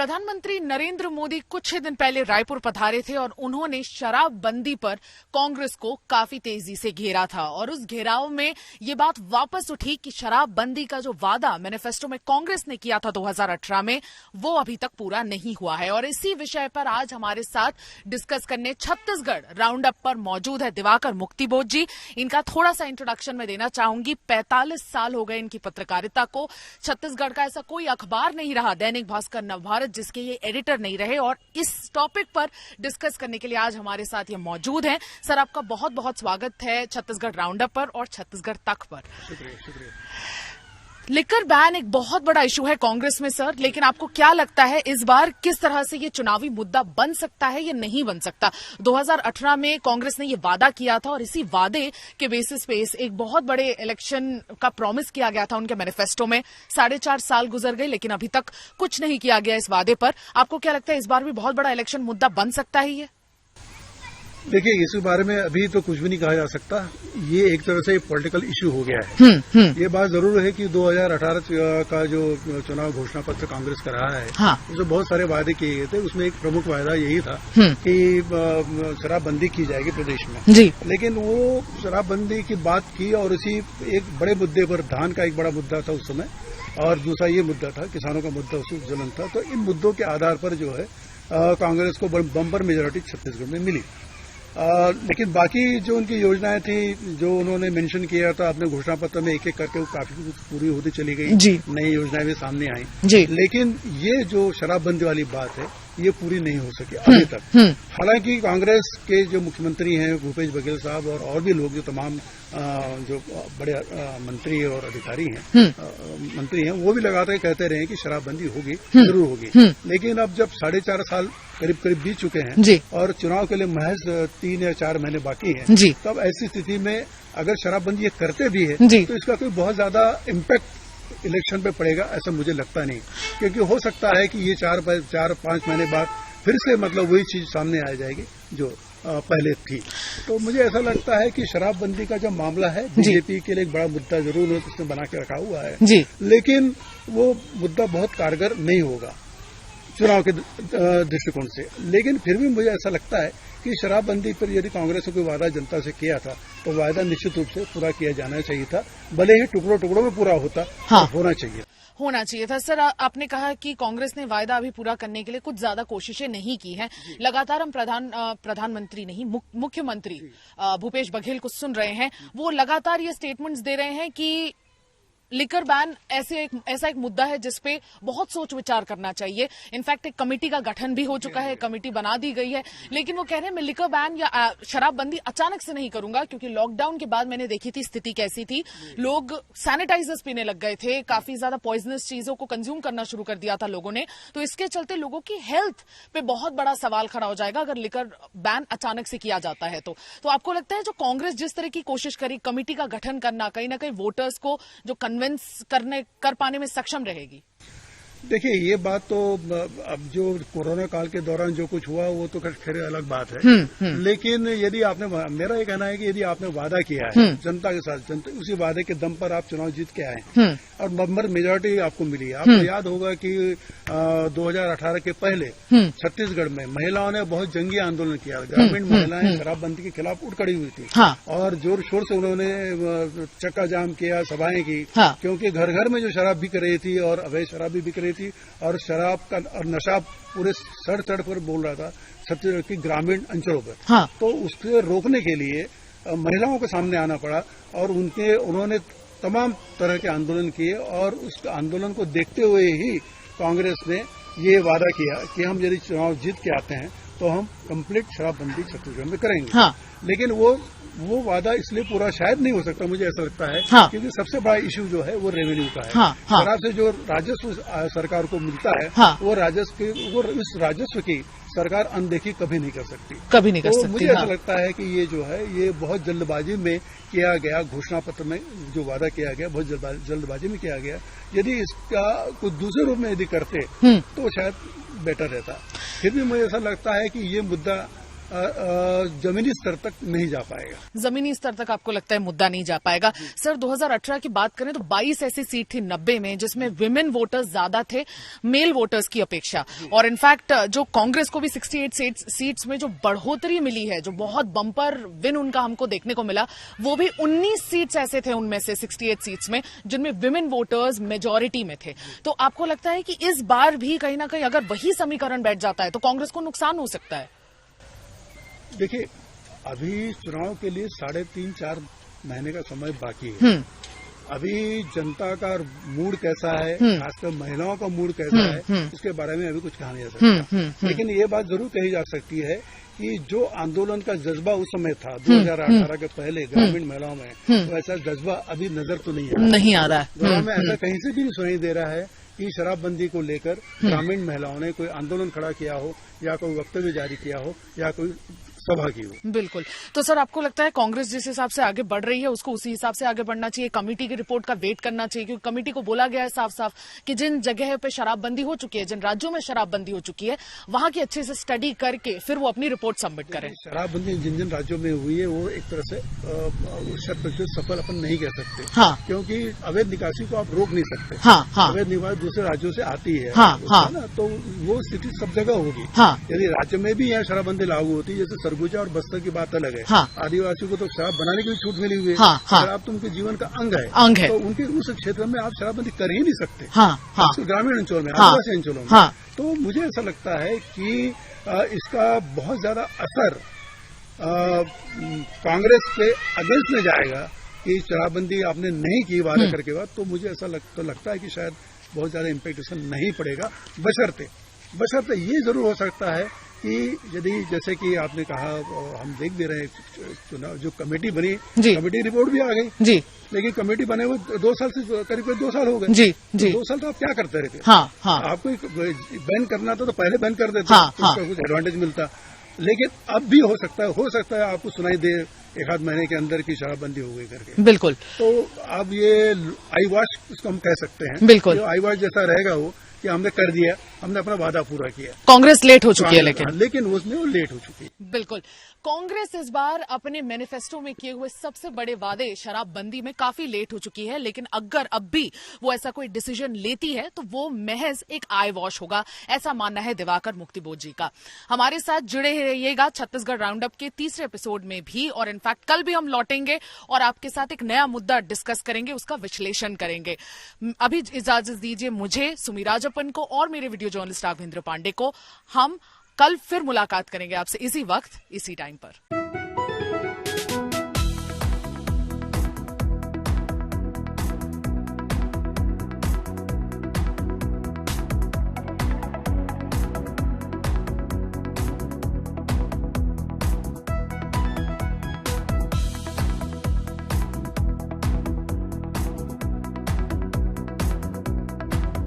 प्रधानमंत्री नरेंद्र मोदी कुछ ही दिन पहले रायपुर पधारे थे और उन्होंने शराबबंदी पर कांग्रेस को काफी तेजी से घेरा था और उस घेराव में ये बात वापस उठी कि शराबबंदी का जो वादा मैनिफेस्टो में कांग्रेस ने किया था 2018 में वो अभी तक पूरा नहीं हुआ है। और इसी विषय पर आज हमारे साथ डिस्कस करने छत्तीसगढ़ राउंड अप पर मौजूद है दिवाकर मुक्तिबोध जी। इनका थोड़ा सा इंट्रोडक्शन मैं देना चाहूंगी। 45 साल हो गए इनकी पत्रकारिता को। छत्तीसगढ़ का ऐसा कोई अखबार नहीं रहा, दैनिक भास्कर, नवभारत, जिसके ये एडिटर नहीं रहे और इस टॉपिक पर डिस्कस करने के लिए आज हमारे साथ ये मौजूद हैं। सर, आपका बहुत बहुत स्वागत है छत्तीसगढ़ राउंड अप पर और छत्तीसगढ़ तक पर। शुक्रिया। लिकर बैन एक बहुत बड़ा इशू है कांग्रेस में सर, लेकिन आपको क्या लगता है इस बार किस तरह से ये चुनावी मुद्दा बन सकता है या नहीं बन सकता? 2018 में कांग्रेस ने ये वादा किया था और इसी वादे के बेसिस पे एक बहुत बड़े इलेक्शन का प्रॉमिस किया गया था उनके मैनिफेस्टो में। 4.5 साल गुजर गए लेकिन अभी तक कुछ नहीं किया गया इस वादे पर। आपको क्या लगता है इस बार भी बहुत बड़ा इलेक्शन मुद्दा बन सकता है ये? देखिए, इस बारे में अभी तो कुछ भी नहीं कहा जा सकता। ये एक तरह से पॉलिटिकल इश्यू हो गया है। ये बात जरूर है कि 2018 का जो चुनाव घोषणा पत्र कांग्रेस का रहा है, हाँ। उसमें बहुत सारे वादे किए गए थे। उसमें एक प्रमुख वादा यही था कि शराबबंदी की जाएगी प्रदेश में जी। लेकिन वो शराबबंदी की बात की और इसी एक बड़े मुद्दे पर, धान का एक बड़ा मुद्दा था उस समय और दूसरा ये मुद्दा था, किसानों का मुद्दा उस ज्वलन था। तो इन मुद्दों के आधार पर जो है कांग्रेस को बम्पर मेजोरिटी छत्तीसगढ़ में मिली। लेकिन बाकी जो उनकी योजनाएं थी, जो उन्होंने मेंशन किया था अपने घोषणा पत्र में, एक एक करके वो काफी पूरी होती चली गई। नई योजनाएं भी सामने आई लेकिन ये जो शराबबंदी वाली बात है ये पूरी नहीं हो सकी अभी तक। हालांकि कांग्रेस के जो मुख्यमंत्री हैं भूपेश बघेल साहब और भी लोग, जो तमाम जो बड़े मंत्री और अधिकारी हैं, मंत्री हैं, वो भी लगातार कहते रहे कि शराबबंदी होगी, जरूर होगी। लेकिन अब जब 4.5 साल करीब बीत चुके हैं और चुनाव के लिए महज 3 या 4 महीने बाकी हैं, तब ऐसी स्थिति में अगर शराबबंदी ये करते भी है तो इसका कोई बहुत ज्यादा इम्पैक्ट इलेक्शन पे पड़ेगा ऐसा मुझे लगता नहीं। क्योंकि हो सकता है कि ये 4-5 महीने बाद फिर से मतलब वही चीज सामने आ जाएगी जो पहले थी। तो मुझे ऐसा लगता है कि शराबबंदी का जो मामला है बीजेपी के लिए एक बड़ा मुद्दा जरूर उन्होंने उसने बना के रखा हुआ है, लेकिन वो मुद्दा बहुत कारगर नहीं होगा चुनाव के दृष्टिकोण से। लेकिन फिर भी मुझे ऐसा लगता है कि शराबबंदी पर यदि कांग्रेस ने कोई वादा जनता से किया था तो वादा निश्चित रूप से पूरा किया जाना चाहिए था, भले ही टुकड़ों में पूरा होता। हाँ। तो होना चाहिए था। सर, आपने कहा कि कांग्रेस ने वायदा अभी पूरा करने के लिए कुछ ज्यादा कोशिशें नहीं की हैं। लगातार हम प्रधानमंत्री नहीं, मुख्यमंत्री भूपेश बघेल को सुन रहे हैं। वो लगातार ये स्टेटमेंट्स दे रहे हैं कि लिकर बैन ऐसा एक मुद्दा है जिसपे बहुत सोच विचार करना चाहिए। इनफैक्ट एक कमेटी का गठन भी हो चुका है, कमेटी बना दी गई है। लेकिन वो कह रहे हैं मैं लिकर बैन या शराबबंदी अचानक से नहीं करूंगा, क्योंकि लॉकडाउन के बाद मैंने देखी थी स्थिति कैसी थी। लोग सैनिटाइजर्स पीने लग गए थे, काफी ज्यादा पॉइजनस चीजों को कंज्यूम करना शुरू कर दिया था लोगों ने। तो इसके चलते लोगों की हेल्थ पे बहुत बड़ा सवाल खड़ा हो जाएगा अगर लिकर बैन अचानक से किया जाता है तो आपको लगता है जो कांग्रेस जिस तरह की कोशिश करी कमेटी का गठन करना, कहीं ना कहीं वोटर्स को जो कर पाने में सक्षम रहेगी? देखिए, ये बात तो अब जो कोरोना काल के दौरान जो कुछ हुआ वो तो खैर अलग बात है। लेकिन यदि आपने, मेरा ये कहना है कि यदि आपने वादा किया है जनता के साथ, उसी वादे के दम पर आप चुनाव जीत के आए और बम्पर मेजोरिटी आपको मिली। आपको याद होगा कि 2018 के पहले छत्तीसगढ़ में महिलाओं ने बहुत जंगी आंदोलन किया। ग्रामीण महिलाएं शराबबंदी के खिलाफ उठ खड़ी हुई थी और जोर शोर से उन्होंने चक्का जाम किया, सभाएं की, क्योंकि घर घर में जो शराब बिक रही थी और अवैध शराब भी बिक रही थी और शराब का और नशा पूरे सड़ पर बोल रहा था छत्तीसगढ़ की ग्रामीण अंचलों पर। तो उसके रोकने के लिए महिलाओं को सामने आना पड़ा और उन्होंने तमाम तरह के आंदोलन किए और उस आंदोलन को देखते हुए ही कांग्रेस ने ये वादा किया कि हम यदि चुनाव जीत के आते हैं तो हम कंप्लीट शराबबंदी छत्तीसगढ़ में करेंगे। लेकिन वो वादा इसलिए पूरा शायद नहीं हो सकता, मुझे ऐसा लगता है, क्योंकि सबसे बड़ा इश्यू जो है वो रेवेन्यू का है। शराब से जो राजस्व सरकार को मिलता है वो इस राजस्व की सरकार अनदेखी कभी नहीं कर सकती। मुझे ऐसा लगता है कि ये जो है ये बहुत जल्दबाजी में किया गया, घोषणा पत्र में जो वादा किया गया बहुत जल्दबाजी में किया गया। यदि इसका कुछ दूसरे रूप में यदि करते तो शायद बेटर रहता। फिर भी मुझे ऐसा लगता है कि ये मुद्दा जमीनी स्तर तक नहीं जा पाएगा। जमीनी स्तर तक आपको लगता है मुद्दा नहीं जा पाएगा। सर 2018 की बात करें तो 22 ऐसी सीट थी 90 में जिसमें विमेन वोटर्स ज्यादा थे मेल वोटर्स की अपेक्षा, और इनफैक्ट जो कांग्रेस को भी 68 सीट्स में जो बढ़ोतरी मिली है, जो बहुत बम्पर विन उनका हमको देखने को मिला, वो भी 19 सीट्स ऐसे थे उनमें से 68 सीट्स में जिनमें विमेन वोटर्स मेजॉरिटी में थे। तो आपको लगता है कि इस बार भी कहीं ना कहीं अगर वही समीकरण बैठ जाता है तो कांग्रेस को नुकसान हो सकता है? देखिए, अभी चुनाव के लिए 3.5-4 महीने का समय बाकी है। अभी जनता का मूड कैसा है, खासकर महिलाओं का मूड कैसा है, इसके बारे में अभी कुछ कहा नहीं जा सकता। लेकिन ये बात जरूर कही जा सकती है कि जो आंदोलन का जज्बा उस समय था 2018 के पहले ग्रामीण महिलाओं में, तो ऐसा जज्बा अभी नजर तो नहीं आ रहा है। में ऐसा कहीं से भी नहीं सुनाई दे रहा है कि शराबबंदी को लेकर ग्रामीण महिलाओं ने कोई आंदोलन खड़ा किया हो, या कोई वक्तव्य जारी किया हो, या कोई सभा की हो। बिल्कुल। तो सर आपको लगता है कांग्रेस जिस हिसाब से आगे बढ़ रही है उसको उसी हिसाब से आगे बढ़ना चाहिए, कमेटी की रिपोर्ट का वेट करना चाहिए? क्योंकि कमेटी को बोला गया है साफ साफ कि जिन जगह पे शराबबंदी हो चुकी है, जिन राज्यों में शराबबंदी हो चुकी है, वहां की अच्छे से स्टडी करके फिर वो अपनी रिपोर्ट सबमिट करें। शराबबंदी जिन जिन राज्यों में हुई है वो एक तरह से 100% सफल अपन नहीं कह सकते। हाँ। क्योंकि अवैध निकासी को आप रोक नहीं सकते। हाँ। अवैध निकासी दूसरे राज्यों से आती है। हाँ। ना, तो वो स्थिति सब जगह होगी। हाँ। यदि राज्य में भी यहाँ शराबबंदी लागू होती है, जैसे सरगुजा और बस्तर की बात अलग है। हाँ। आदिवासियों को तो शराब बनाने की भी छूट मिली हुई है। हाँ। शराब तो उनके जीवन का अंग है। तो उनके उस क्षेत्र में आप शराबबंदी कर ही नहीं सकते। ग्रामीण अंचलों में, आदिवासी अंचलों में। तो मुझे ऐसा लगता है कि इसका बहुत ज्यादा असर कांग्रेस के अगेंस्ट में जाएगा कि शराबबंदी आपने नहीं की वादा करके बाद। तो मुझे ऐसा लगता है कि शायद बहुत ज्यादा इम्पैक्ट इसका नहीं पड़ेगा, बशर्ते ये जरूर हो सकता है कि यदि जैसे कि आपने कहा, हम देख भी रहे हैं चुनाव जो कमेटी बनी, कमेटी रिपोर्ट भी आ गई जी, लेकिन कमेटी बने हुए 2 साल से करीब 2 साल हो गए जी। 2 साल तो आप क्या करते रहते? आपको बैन करना था तो पहले बैन कर देते, उसका कुछ एडवांटेज मिलता। लेकिन अब भी हो सकता है आपको सुनाई दे 1 महीने के अंदर की शराबबंदी हो गई करके। बिल्कुल। तो अब ये आई वॉश इसको हम कह सकते हैं। बिल्कुल। जो आई वॉश जैसा रहेगा वो कि हमने कर दिया, हमने अपना वादा पूरा किया। कांग्रेस लेट हो चुकी है लेकिन उसमें वो लेट हो चुकी है। बिल्कुल। कांग्रेस इस बार अपने मैनिफेस्टो में किए हुए सबसे बड़े वादे शराबबंदी में काफी लेट हो चुकी है, लेकिन अगर अब भी वो ऐसा कोई डिसीजन लेती है तो वो महज एक आई वॉश होगा, ऐसा मानना है दिवाकर मुक्तिबोध जी का। हमारे साथ जुड़े रहिएगा छत्तीसगढ़ राउंडअप के 3रे एपिसोड में भी, और इनफैक्ट कल भी हम लौटेंगे और आपके साथ एक नया मुद्दा डिस्कस करेंगे, उसका विश्लेषण करेंगे। अभी इजाजत दीजिए मुझे, सुमी राजप्पन को और मेरे वीडियो जर्नलिस्ट राघवेंद्र पांडे को। हम कल फिर मुलाकात करेंगे आपसे इसी वक्त इसी टाइम पर।